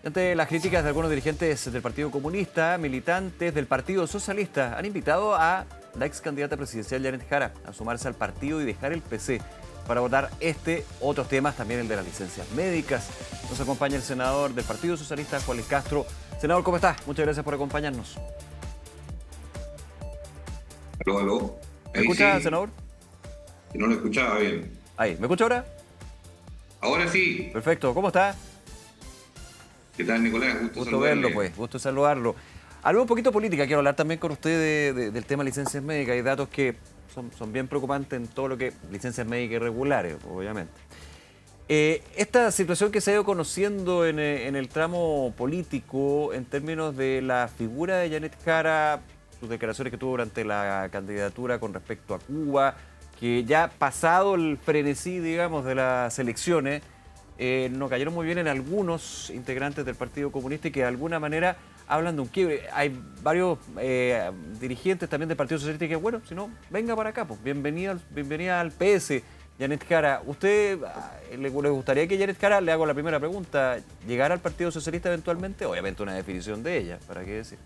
Ante las críticas de algunos dirigentes del Partido Comunista, militantes del Partido Socialista han invitado a la ex candidata presidencial Janet Jara a sumarse al partido y dejar el PC para abordar otros temas, también el de las licencias médicas. Nos acompaña el senador del Partido Socialista, Juan Luis Castro. Senador, ¿cómo está? Muchas gracias por acompañarnos. Aló, aló. ¿Me Ahí escucha, sí, senador? que no lo escuchaba bien. Ahí, ¿me escucha ahora? Ahora sí. Perfecto, ¿cómo está? ¿Qué tal, Nicolás? Gusto Gusto verlo, saludarle. pues, gusto saludarlo. Algo un poquito política, quiero hablar también con usted del tema de licencias médicas. Hay datos que son bien preocupantes en todo lo que licencias médicas irregulares, obviamente. Esta situación que se ha ido conociendo en el tramo político en términos de la figura de Janet Jara, sus declaraciones que tuvo durante la candidatura con respecto a Cuba, que ya pasado el frenesí, digamos, de las elecciones, no cayeron muy bien en algunos integrantes del Partido Comunista y que de alguna manera hablan de un quiebre. Hay varios dirigentes también del Partido Socialista que, bueno, si no, venga para acá, pues bienvenida al PS. Janet Jara, ¿usted le gustaría que Janet Jara, le hago la primera pregunta, llegara al Partido Socialista eventualmente? Obviamente una definición de ella, ¿para qué decir?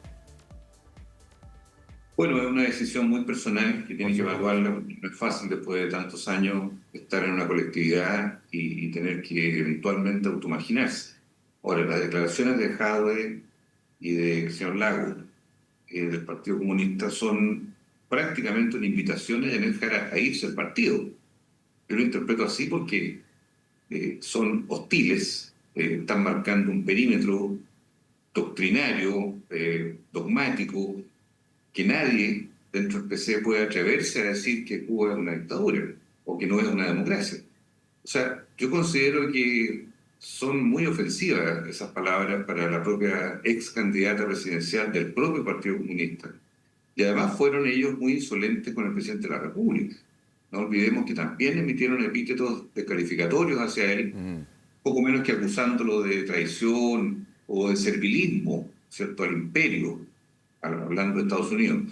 Bueno, es una decisión muy personal que Por tiene que supuesto. evaluarla, porque no es fácil después de tantos años estar en una colectividad y tener que eventualmente automarginarse. Ahora, las declaraciones de Jadwe y del señor Lago del Partido Comunista son prácticamente una invitación a Janet Jara a irse al partido. Yo lo interpreto así porque son hostiles, están marcando un perímetro doctrinario, dogmático, que nadie dentro del PC puede atreverse a decir que Cuba es una dictadura o que no es una democracia. O sea, yo considero que son muy ofensivas esas palabras para la propia ex candidata presidencial del propio Partido Comunista. Y además fueron ellos muy insolentes con el presidente de la República. No olvidemos que también emitieron epítetos descalificatorios hacia él, Mm. poco menos que acusándolo de traición o de servilismo, ¿cierto?, al imperio, hablando de Estados Unidos.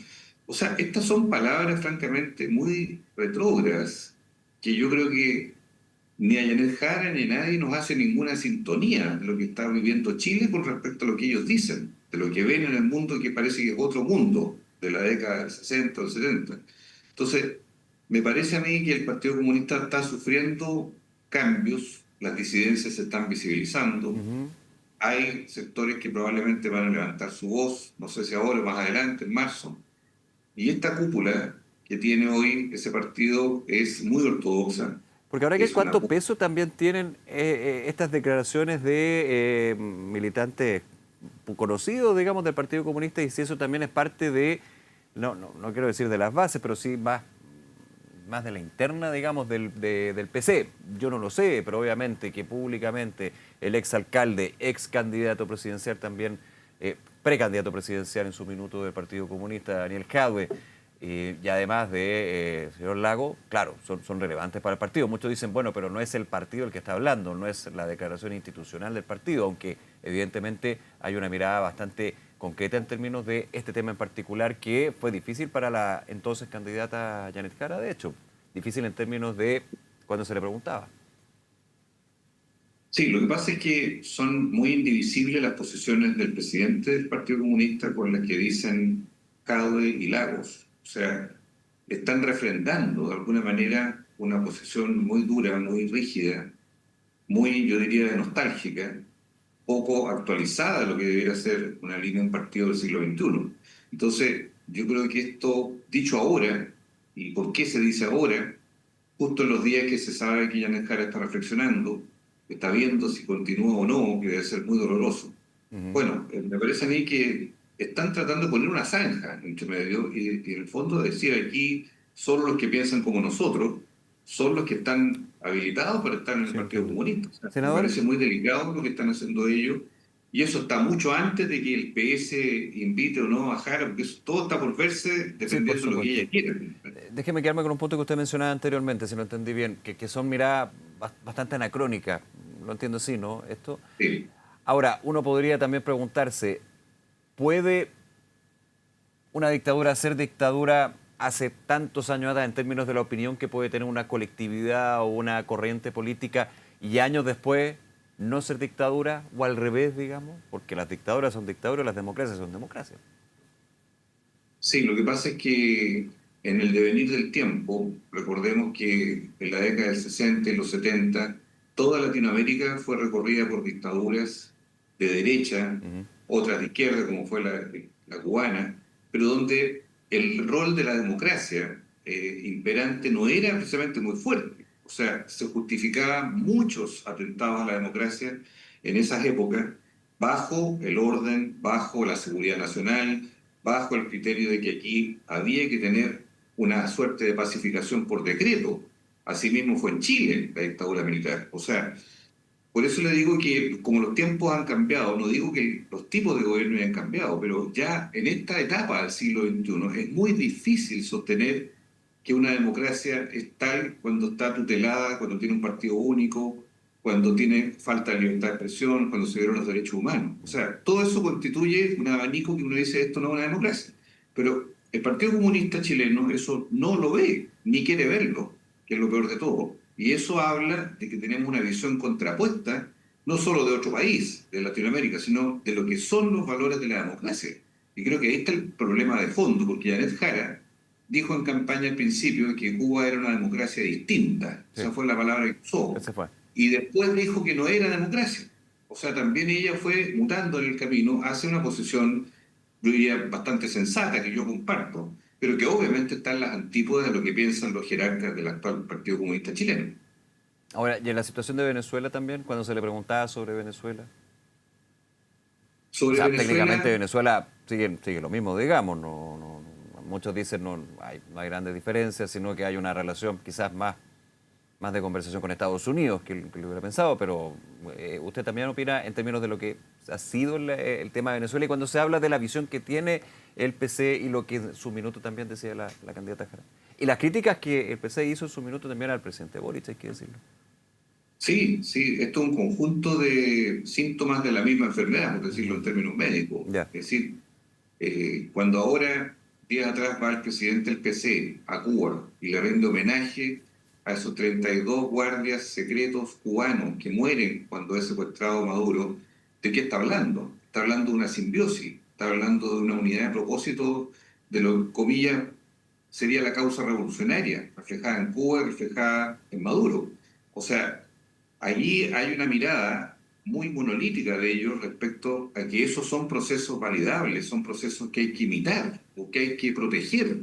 O sea, estas son palabras francamente muy retrógradas, que yo creo que ni a Janet Jara ni a nadie nos hace ninguna sintonía de lo que está viviendo Chile con respecto a lo que ellos dicen, de lo que ven en el mundo que parece que es otro mundo de la década del 60 o 70. Entonces, me parece a mí que el Partido Comunista está sufriendo cambios, las disidencias se están visibilizando, Ujú. hay sectores que probablemente van a levantar su voz, no sé si ahora o más adelante, en marzo, y esta cúpula que tiene hoy ese partido es muy ortodoxa, Porque ahora que es una... cuánto peso también tienen estas declaraciones de militantes conocidos, digamos, del Partido Comunista, y si eso también es parte de, no quiero decir de las bases, pero sí más de la interna, digamos, del PC. Yo no lo sé, pero obviamente que públicamente el exalcalde, ex candidato presidencial también, precandidato presidencial en su minuto del Partido Comunista, Daniel Jadwe, y además de señor Lago, claro, son relevantes para el partido. Muchos dicen, bueno, pero no es el partido el que está hablando, no es la declaración institucional del partido, aunque evidentemente hay una mirada bastante concreta en términos de este tema en particular, que fue difícil para la entonces candidata Janet Jara, de hecho, difícil en términos de cuando se le preguntaba. Sí, lo que pasa es que son muy indivisibles las posiciones del presidente del Partido Comunista con las que dicen Jadwe y Lagos. O sea, están refrendando de alguna manera una posición muy dura, muy rígida, muy, yo diría, nostálgica, poco actualizada de lo que debería ser una línea de un partido del siglo XXI. Entonces, yo creo que esto, dicho ahora, ¿y por qué se dice ahora? Justo en los días que se sabe que Janet Jara está reflexionando, está viendo si continúa o no, que debe ser muy doloroso. Ujú. Bueno, me parece a mí que están tratando de poner una zanja entre medio y en el fondo decir aquí solo los que piensan como nosotros son los que están habilitados para estar en el Sí, Partido entiendo. Comunista. O sea, me Senador, parece muy delicado lo que están haciendo ellos y eso está mucho antes de que el PS invite o no a Jara, porque eso todo está por verse sí, por dependiendo de lo que supuesto. ella quiera. Déjeme quedarme con un punto que usted mencionaba anteriormente, si lo entendí bien, que son miradas bastante anacrónicas. Lo entiendo así, ¿no? Esto. Sí. Ahora, uno podría también preguntarse, ¿puede una dictadura ser dictadura hace tantos años atrás en términos de la opinión que puede tener una colectividad o una corriente política y años después no ser dictadura o al revés, digamos, porque las dictaduras son dictaduras y las democracias son democracias. Sí, lo que pasa es que en el devenir del tiempo, recordemos que en la década del 60 y los 70, toda Latinoamérica fue recorrida por dictaduras de derecha, Ujú. otras de izquierda, como fue la cubana, pero donde el rol de la democracia imperante no era precisamente muy fuerte. O sea, se justificaban muchos atentados a la democracia en esas épocas bajo el orden, bajo la seguridad nacional, bajo el criterio de que aquí había que tener una suerte de pacificación por decreto. Asimismo fue en Chile la dictadura militar. O sea, por eso le digo que como los tiempos han cambiado, no digo que los tipos de gobierno hayan cambiado, pero ya en esta etapa del siglo XXI es muy difícil sostener que una democracia es tal cuando está tutelada, cuando tiene un partido único, cuando tiene falta de libertad de expresión, cuando se violan los derechos humanos. O sea, todo eso constituye un abanico que uno dice esto no es una democracia. Pero el Partido Comunista chileno eso no lo ve, ni quiere verlo, que es lo peor de todo. Y eso habla de que tenemos una visión contrapuesta, no solo de otro país, de Latinoamérica, sino de lo que son los valores de la democracia. Y creo que ahí está el problema de fondo, porque Janet Jara dijo en campaña al principio que Cuba era una democracia distinta. Sí, Esa fue la palabra que usó. ese fue. Y después dijo que no era democracia. O sea, también ella fue mutando en el camino hacia una posición, yo diría, bastante sensata, que yo comparto, pero que obviamente está en las antípodas de lo que piensan los jerarcas del actual Partido Comunista Chileno. Ahora, y en la situación de Venezuela también, cuando se le preguntaba sobre Venezuela. O Sobre sea, técnicamente Venezuela, Venezuela sigue lo mismo, digamos. Muchos dicen no hay grandes diferencias, sino que hay una relación quizás más de conversación con Estados Unidos que lo hubiera pensado, pero usted también opina en términos de lo que ha sido el tema de Venezuela y cuando se habla de la visión que tiene el PC y lo que en su minuto también decía la candidata Jara. Y las críticas que el PC hizo en su minuto también al presidente Boric, hay que decirlo. sí, sí, esto es un conjunto de síntomas de la misma enfermedad, por decirlo en términos médicos. Ya. Es decir, cuando ahora, días atrás, va el presidente del PC a Cuba y le rinde homenaje a esos 32 guardias secretos cubanos que mueren cuando es secuestrado Maduro, ¿de qué está hablando? Está hablando de una simbiosis, está hablando de una unidad de propósito de lo que, comillas, sería la causa revolucionaria, reflejada en Cuba y reflejada en Maduro. O sea, allí hay una mirada muy monolítica de ellos respecto a que esos son procesos validables, son procesos que hay que imitar o que hay que proteger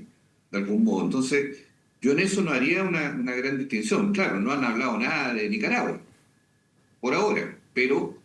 de algún modo. Entonces, yo en eso no haría una gran distinción. Claro, no han hablado nada de Nicaragua por ahora, pero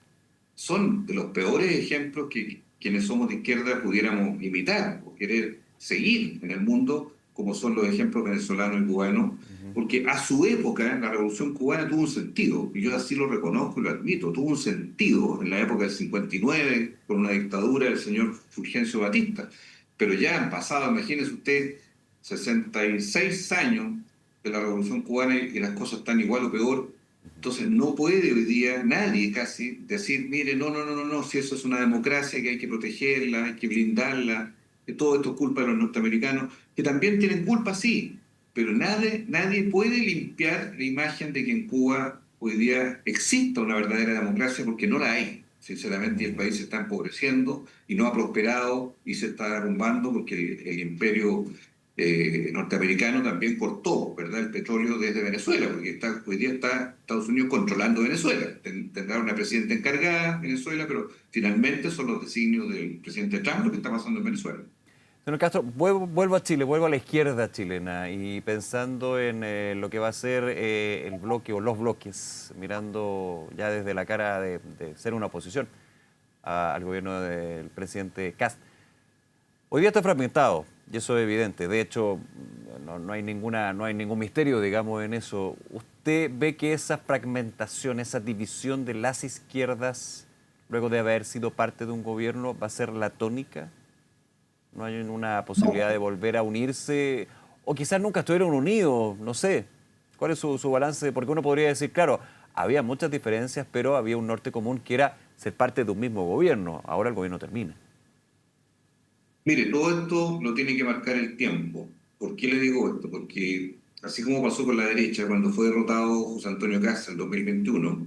son de los peores ejemplos que quienes somos de izquierda pudiéramos imitar o querer seguir en el mundo, como son los ejemplos venezolanos y cubanos, Ujú. porque a su época la Revolución Cubana tuvo un sentido, y yo así lo reconozco y lo admito, tuvo un sentido en la época del 59, con una dictadura del señor Fulgencio Batista, pero ya han pasado, imagínese usted, 66 años de la Revolución Cubana y las cosas están igual o peor. Entonces no puede hoy día nadie casi decir, mire, no, si eso es una democracia que hay que protegerla, hay que blindarla, que todo esto es culpa de los norteamericanos, que también tienen culpa, sí, pero nadie puede limpiar la imagen de que en Cuba hoy día exista una verdadera democracia porque no la hay. Sinceramente, y el país se está empobreciendo y no ha prosperado y se está derrumbando porque el imperio norteamericano también cortó, ¿verdad?, el petróleo desde Venezuela, porque hoy día está Estados Unidos controlando Venezuela. Tendrá una presidenta encargada Venezuela, pero finalmente son los designios del presidente Trump lo que está pasando en Venezuela. Señor Castro, vuelvo a Chile, vuelvo a la izquierda chilena y pensando en lo que va a ser el bloque o los bloques, mirando ya desde la cara de ser una oposición al gobierno del presidente Kast. Hoy día está fragmentado, y eso es evidente. De hecho, no hay ningún misterio, digamos, en eso. ¿Usted ve que esa fragmentación, esa división de las izquierdas, luego de haber sido parte de un gobierno, va a ser la tónica? ¿No hay una No, posibilidad de volver a unirse? O quizás nunca estuvieron unidos, no sé. ¿Cuál es su balance? Porque uno podría decir, claro, había muchas diferencias, pero había un norte común que era ser parte de un mismo gobierno. Ahora el gobierno termina. mire, todo esto lo tiene que marcar el tiempo. ¿Por qué le digo esto? Porque así como pasó con la derecha cuando fue derrotado José Antonio Kast en 2021, Ujú.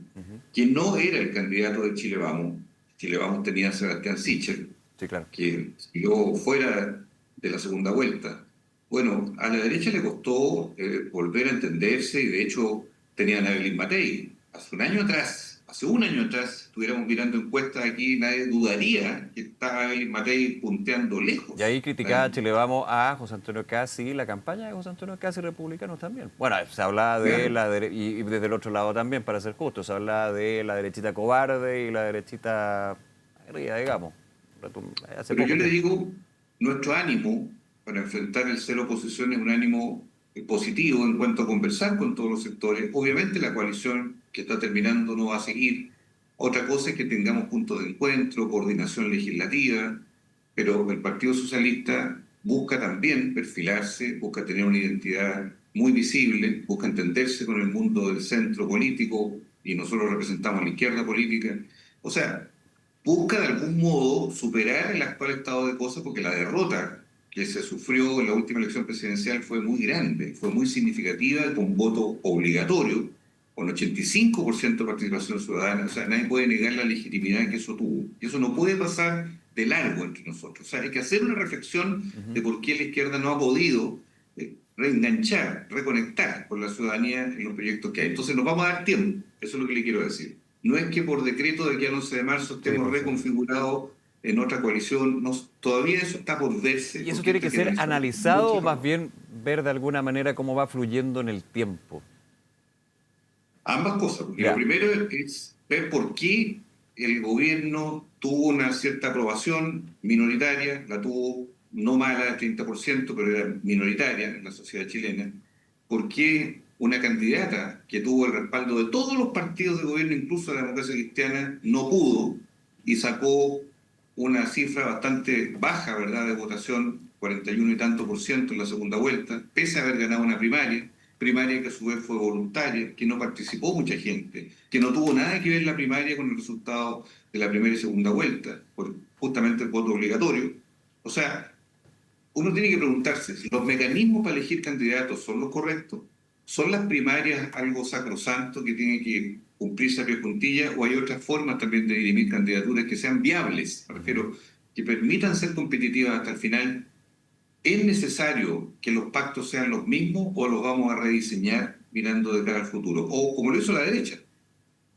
que no era el candidato de Chile Vamos. Chile Vamos tenía a Sebastián Sichel, Sí, claro. que siguió fuera de la segunda vuelta. Bueno, a la derecha le costó volver a entenderse y de hecho tenían a Evelyn Matei. Hace un año atrás, estuviéramos mirando encuestas aquí, nadie dudaría que estaba Evelyn Matei punteando lejos. Y ahí criticaba Chile Vamos a José Antonio Caz y la campaña de José Antonio Caz y republicanos también. Bueno, se hablaba de Claro. y desde el otro lado también, para ser justo, se hablaba de la derechita cobarde y la derechita aguerrida, digamos, hace Pero yo poco le tiempo. digo, nuestro ánimo para enfrentar el cero oposición es un ánimo positivo en cuanto a conversar con todos los sectores. Obviamente la coalición que está terminando no va a seguir. Otra cosa es que tengamos puntos de encuentro, coordinación legislativa, pero el Partido Socialista busca también perfilarse, busca tener una identidad muy visible, busca entenderse con el mundo del centro político y nosotros representamos la izquierda política. O sea, busca de algún modo superar el actual estado de cosas porque la derrota que se sufrió en la última elección presidencial fue muy grande, fue muy significativa, con voto obligatorio, con 85% de participación ciudadana. O sea, nadie puede negar la legitimidad que eso tuvo. Y eso no puede pasar de largo entre nosotros. O sea, hay que hacer una reflexión de Ujú. por qué la izquierda no ha podido reenganchar, reconectar con la ciudadanía en los proyectos que hay. Entonces nos vamos a dar tiempo, eso es lo que le quiero decir. No es que por decreto de que al 11 de marzo Sí, estemos por supuesto. reconfigurados en otra coalición, todavía eso está por verse, ¿Y eso porque tiene hay que que ser analizarlo con analizado mucha o más calma. bien ver de alguna manera cómo va fluyendo en el tiempo? Ambas cosas, porque lo Ya. primero es ver por qué el gobierno tuvo una cierta aprobación minoritaria, la tuvo no mala del 30%, pero era minoritaria en la sociedad chilena. ¿Por qué una candidata que tuvo el respaldo de todos los partidos de gobierno, incluso de la democracia cristiana, no pudo y sacó una cifra bastante baja, ¿verdad?, de votación, 41 y tanto por ciento en la segunda vuelta, pese a haber ganado una primaria que a su vez fue voluntaria, que no participó mucha gente, que no tuvo nada que ver la primaria con el resultado de la primera y segunda vuelta, por justamente el voto obligatorio. O sea, uno tiene que preguntarse si los mecanismos para elegir candidatos son los correctos, son las primarias algo sacrosanto que tiene que cumplirse a pie juntillas, o hay otras formas también de dirimir candidaturas que sean viables, me Ujú. refiero, que permitan ser competitivas hasta el final. ¿Es necesario que los pactos sean los mismos o los vamos a rediseñar mirando de cara al futuro? O como lo hizo la derecha,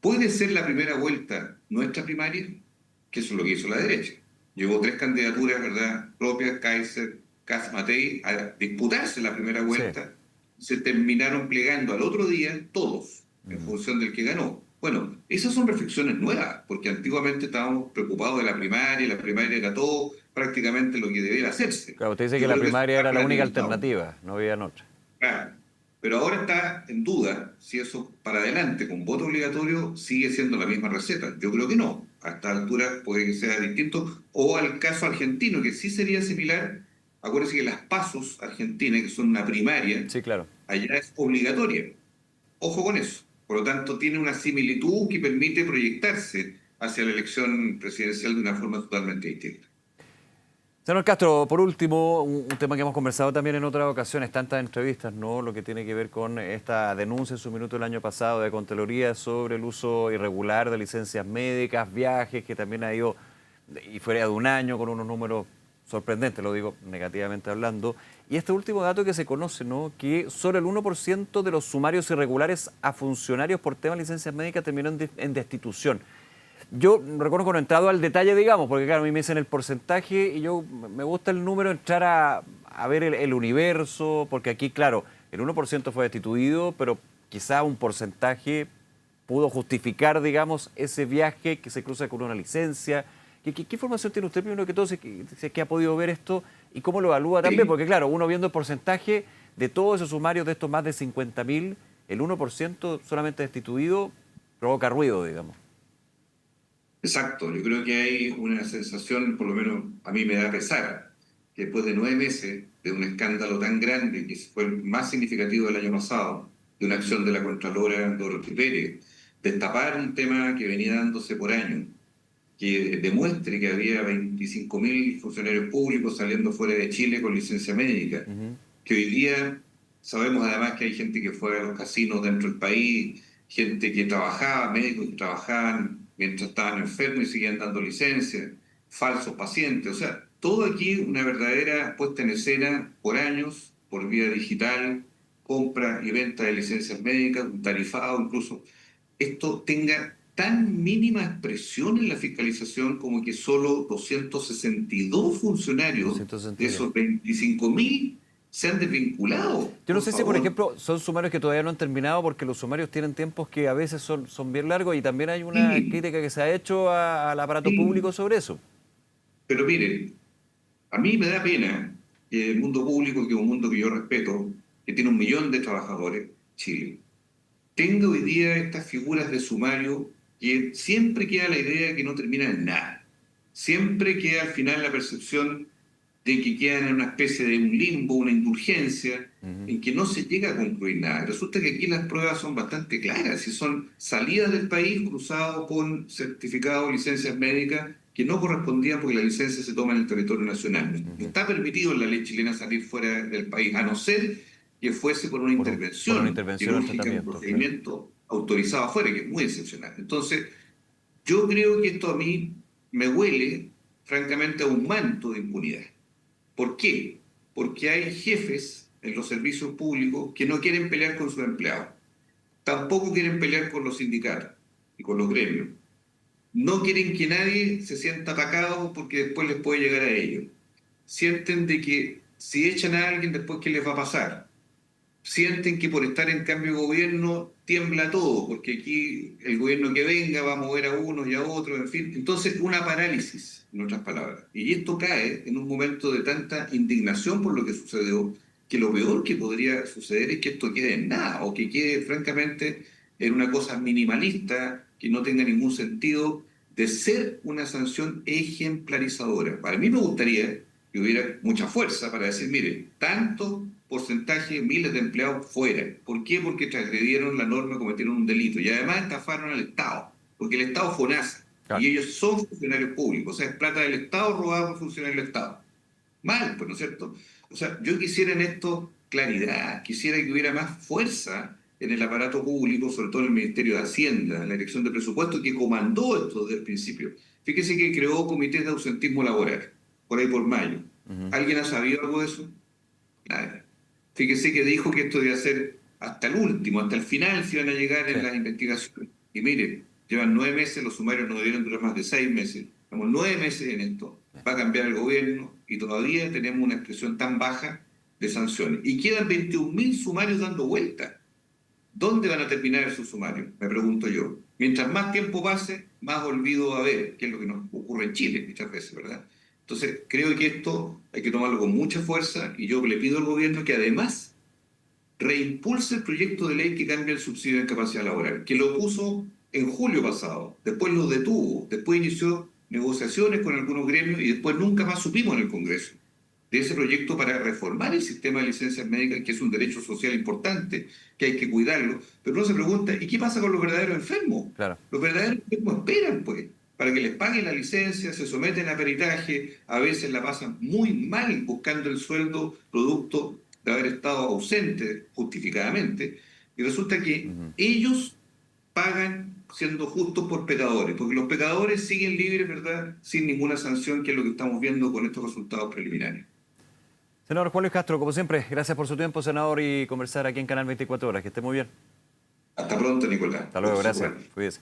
¿puede ser la primera vuelta nuestra primaria? Que eso es lo que hizo la derecha. Llevó tres candidaturas, ¿verdad?, propias, Kaiser, Kass Matei, a disputarse la primera Sí. vuelta. Se terminaron plegando al otro día todos en Ujú. función del que ganó. Bueno, esas son reflexiones nuevas, porque antiguamente estábamos preocupados de la primaria era todo prácticamente lo que debiera hacerse. Claro, usted dice que Yo la creo que eso primaria está era la única relativizado. alternativa, no había otra. Claro. Pero ahora está en duda si eso para adelante con voto obligatorio sigue siendo la misma receta. Yo creo que no. A esta altura puede que sea distinto. O al caso argentino, que sí sería similar. Acuérdense que las pasos argentinas, que son una primaria, Sí, claro. allá es obligatoria. Ojo con eso. Por lo tanto, tiene una similitud que permite proyectarse hacia la elección presidencial de una forma totalmente distinta. Señor Castro, por último, un tema que hemos conversado también en otras ocasiones, tantas entrevistas, ¿no? Lo que tiene que ver con esta denuncia en su minuto el año pasado de Contraloría sobre el uso irregular de licencias médicas, viajes, que también ha ido, y fuera de un año, con unos números sorprendentes, lo digo negativamente hablando. Y este último dato que se conoce, ¿no? Que solo el 1% de los sumarios irregulares a funcionarios por tema de licencias médicas terminó en destitución. Yo recuerdo cuando he entrado al detalle, digamos, porque claro, a mí me dicen el porcentaje y yo me gusta el número, entrar a ver el universo, porque aquí, claro, el 1% fue destituido, pero quizá un porcentaje pudo justificar, digamos, ese viaje que se cruza con una licencia. ¿Qué información tiene usted, primero que todo, si es que ha podido ver esto y cómo lo evalúa también? Sí. Porque claro, uno viendo el porcentaje de todos esos sumarios, de estos más de 50.000, el 1% solamente destituido provoca ruido, digamos. Exacto, yo creo que hay una sensación, por lo menos a mí me da pesar, que después de 9 meses de un escándalo tan grande, que fue el más significativo del año pasado, de una acción de la Contralora Dorothy Pérez, destapar un tema que venía dándose por años, que demuestre que había 25.000 funcionarios públicos saliendo fuera de Chile con licencia médica, Ujú. que hoy día sabemos además que hay gente que fue a los casinos dentro del país, gente que trabajaba, médicos que trabajaban mientras estaban enfermos y seguían dando licencias, falsos pacientes, o sea, todo aquí una verdadera puesta en escena por años, por vía digital, compra y venta de licencias médicas, un tarifado incluso. Esto tenga tan mínima expresión en la fiscalización como que solo 262 funcionarios de 262. esos 25.000 se han desvinculado. Yo no Por sé si, por favor. ejemplo, son sumarios que todavía no han terminado porque los sumarios tienen tiempos que a veces son bien largos y también hay una Sí, crítica que se ha hecho al aparato sí, público sobre eso. pero miren, a mí me da pena que el mundo público, que es un mundo que yo respeto, que tiene 1 millón de trabajadores, Chile, tenga hoy día estas figuras de sumario que siempre queda la idea que no terminan en nada. Siempre queda al final la percepción de que quedan en una especie de un limbo, una indulgencia, Ujú. en que no se llega a concluir nada. Resulta que aquí las pruebas son bastante claras y son salidas del país cruzados con certificados, licencias médicas que no correspondían porque la licencia se toma en el territorio nacional. No Ujú. está permitido en la ley chilena salir fuera del país, a no ser que fuese por una Por una intervención intervención o quirúrgica, un tratamiento, claro. procedimiento autorizado afuera, que es muy excepcional. Entonces, yo creo que esto a mí me huele, francamente, a un manto de impunidad. ¿Por qué? Porque hay jefes en los servicios públicos que no quieren pelear con sus empleados, tampoco quieren pelear con los sindicatos y con los gremios. No quieren que nadie se sienta atacado porque después les puede llegar a ellos. Sienten de que si echan a alguien, después ¿qué les va a pasar? Sienten que por estar en cambio de gobierno tiembla todo, porque aquí el gobierno que venga va a mover a unos y a otros, en fin. Entonces, una parálisis, en otras palabras. Y esto cae en un momento de tanta indignación por lo que sucedió, que lo peor que podría suceder es que esto quede en nada, o que quede francamente en una cosa minimalista, que no tenga ningún sentido, de ser una sanción ejemplarizadora. Para mí me gustaría que hubiera mucha fuerza para decir, mire, tanto porcentaje, miles de empleados fuera. ¿Por qué? Porque transgredieron la norma, cometieron un delito y además estafaron al Estado, porque el Estado FONASA Claro. y ellos son funcionarios públicos, o sea, es plata del Estado robada por funcionarios del Estado. Mal, pues, ¿no es cierto? O sea, yo quisiera en esto claridad, quisiera que hubiera más fuerza en el aparato público, sobre todo en el Ministerio de Hacienda, en la Dirección de Presupuesto, que comandó esto desde el principio. Fíjese que creó comités de ausentismo laboral, por ahí por mayo. Ujú. ¿Alguien ha sabido algo de eso? Nada. Fíjese que dijo que esto iba a ser hasta el último, hasta el final se iban a llegar Sí. en las investigaciones. Y mire, llevan 9 meses, los sumarios no debieron durar más de 6 meses. Estamos 9 meses en esto. Va a cambiar el gobierno y todavía tenemos una expresión tan baja de sanciones. Y quedan 21.000 sumarios dando vuelta. ¿Dónde van a terminar esos sumarios? Me pregunto yo. Mientras más tiempo pase, más olvido va a haber, que es lo que nos ocurre en Chile muchas veces, ¿verdad? Entonces, creo que esto hay que tomarlo con mucha fuerza y yo le pido al gobierno que además reimpulse el proyecto de ley que cambia el subsidio de incapacidad laboral, que lo puso en julio pasado, después lo detuvo, después inició negociaciones con algunos gremios y después nunca más supimos en el Congreso de ese proyecto para reformar el sistema de licencias médicas, que es un derecho social importante, que hay que cuidarlo, pero uno se pregunta, ¿y qué pasa con los verdaderos enfermos? Claro. Los verdaderos enfermos esperan, pues, para que les paguen la licencia, se someten a peritaje, a veces la pasan muy mal buscando el sueldo producto de haber estado ausente justificadamente, y resulta que Ujú. ellos pagan siendo justos por pecadores, porque los pecadores siguen libres, ¿verdad?, sin ninguna sanción, que es lo que estamos viendo con estos resultados preliminares. Senador Juan Luis Castro, como siempre, gracias por su tiempo, senador, y conversar aquí en Canal 24 Horas. Que esté muy bien. Hasta pronto, Nicolás. Hasta luego, Gusto gracias. saludarte. Cuídese.